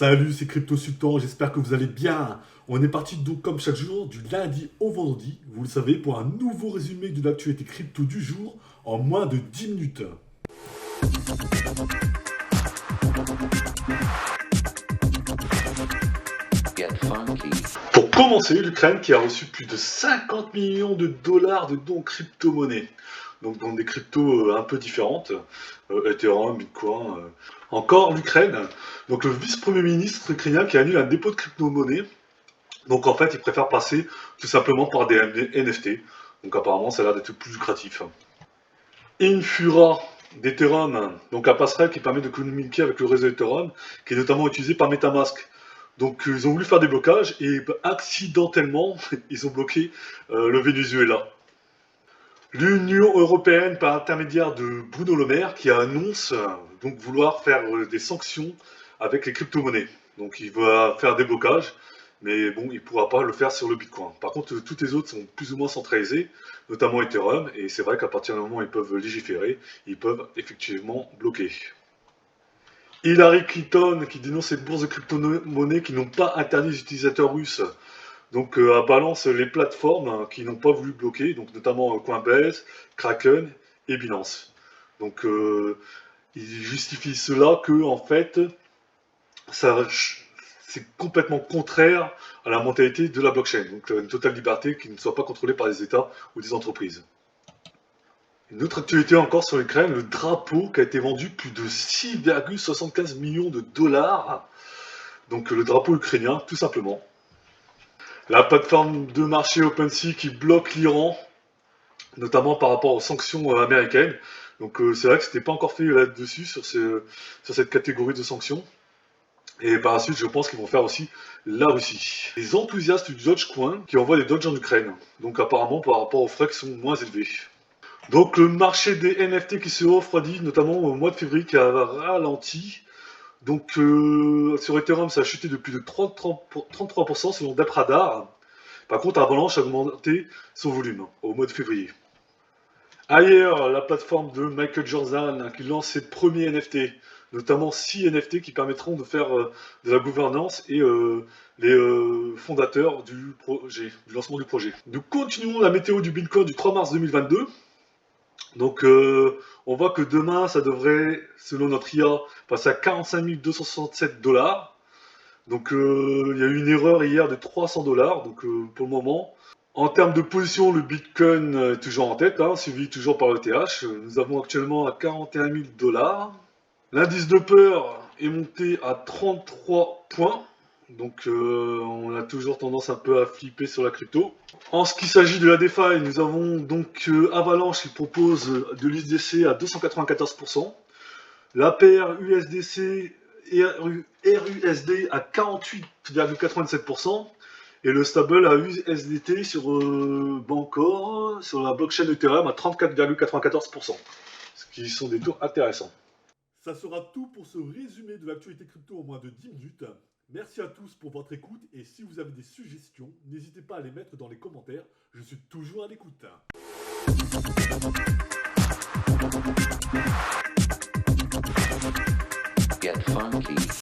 Salut, c'est Crypto Sultan, j'espère que vous allez bien. On est parti donc comme chaque jour, du lundi au vendredi, vous le savez, pour un nouveau résumé de l'actualité crypto du jour en moins de 10 minutes. Get funky. Pour commencer, l'Ukraine qui a reçu plus de 50 millions de dollars de dons crypto-monnaies. Donc dans des cryptos un peu différentes, Ethereum, Bitcoin. Encore l'Ukraine, donc le vice-premier ministre ukrainien qui annule un dépôt de crypto-monnaies. Donc en fait, il préfère passer tout simplement par des NFT. Donc apparemment, ça a l'air d'être plus lucratif. Infura d'Ethereum, donc la passerelle qui permet de communiquer avec le réseau Ethereum, qui est notamment utilisé par MetaMask. Donc ils ont voulu faire des blocages et accidentellement, ils ont bloqué le Venezuela. L'Union européenne, par intermédiaire de Bruno Le Maire, qui annonce donc vouloir faire des sanctions avec les crypto-monnaies. Donc il va faire des blocages, mais bon, il ne pourra pas le faire sur le Bitcoin. Par contre, toutes les autres sont plus ou moins centralisées, notamment Ethereum, et c'est vrai qu'à partir du moment où ils peuvent légiférer, ils peuvent effectivement bloquer. Hillary Clinton qui dénonce les bourses de crypto-monnaies qui n'ont pas interdit les utilisateurs russes. Donc elle balance les plateformes qui n'ont pas voulu bloquer, donc notamment Coinbase, Kraken et Binance. Donc il justifie cela que en fait c'est complètement contraire à la mentalité de la blockchain. Donc une totale liberté qui ne soit pas contrôlée par les États ou des entreprises. Une autre actualité encore sur l'Ukraine, le drapeau qui a été vendu plus de 6,75 millions de dollars. Donc le drapeau ukrainien, tout simplement. La plateforme de marché OpenSea qui bloque l'Iran, notamment par rapport aux sanctions américaines. Donc c'est vrai que c'était pas encore fait là-dessus, sur cette catégorie de sanctions. Et par la suite, je pense qu'ils vont faire aussi la Russie. Les enthousiastes du Dogecoin qui envoient des Doge en Ukraine. Donc apparemment par rapport aux frais qui sont moins élevés. Donc le marché des NFT qui se refroidit, notamment au mois de février, qui a ralenti. Donc sur Ethereum, ça a chuté de plus de 33% selon DappRadar. Par contre, Avalanche a augmenté son volume au mois de février. Ailleurs, la plateforme de Michael Jordan qui lance ses premiers NFT, notamment 6 NFT qui permettront de faire de la gouvernance et les fondateurs du lancement du projet. Nous continuons la météo du Bitcoin du 3 mars 2022. Donc on voit que demain, ça devrait, selon notre IA, passer à 45 267 dollars. Donc il y a eu une erreur hier de 300 dollars, donc pour le moment. En termes de position, le Bitcoin est toujours en tête, suivi toujours par l'ETH. Nous avons actuellement à 41 000 dollars. L'indice de peur est monté à 33 points. Donc on a toujours tendance un peu à flipper sur la crypto. En ce qui s'agit de la DeFi, nous avons donc Avalanche qui propose de l'USDC à 294%, l'APR USDC et RUSD à 48,87%, et le stable à USDT sur Bancor, sur la blockchain Ethereum à 34,94%, ce qui sont des taux intéressants. Ça sera tout pour ce résumé de l'actualité crypto en moins de 10 minutes. Merci à tous pour votre écoute et si vous avez des suggestions, n'hésitez pas à les mettre dans les commentaires, je suis toujours à l'écoute. Get funky.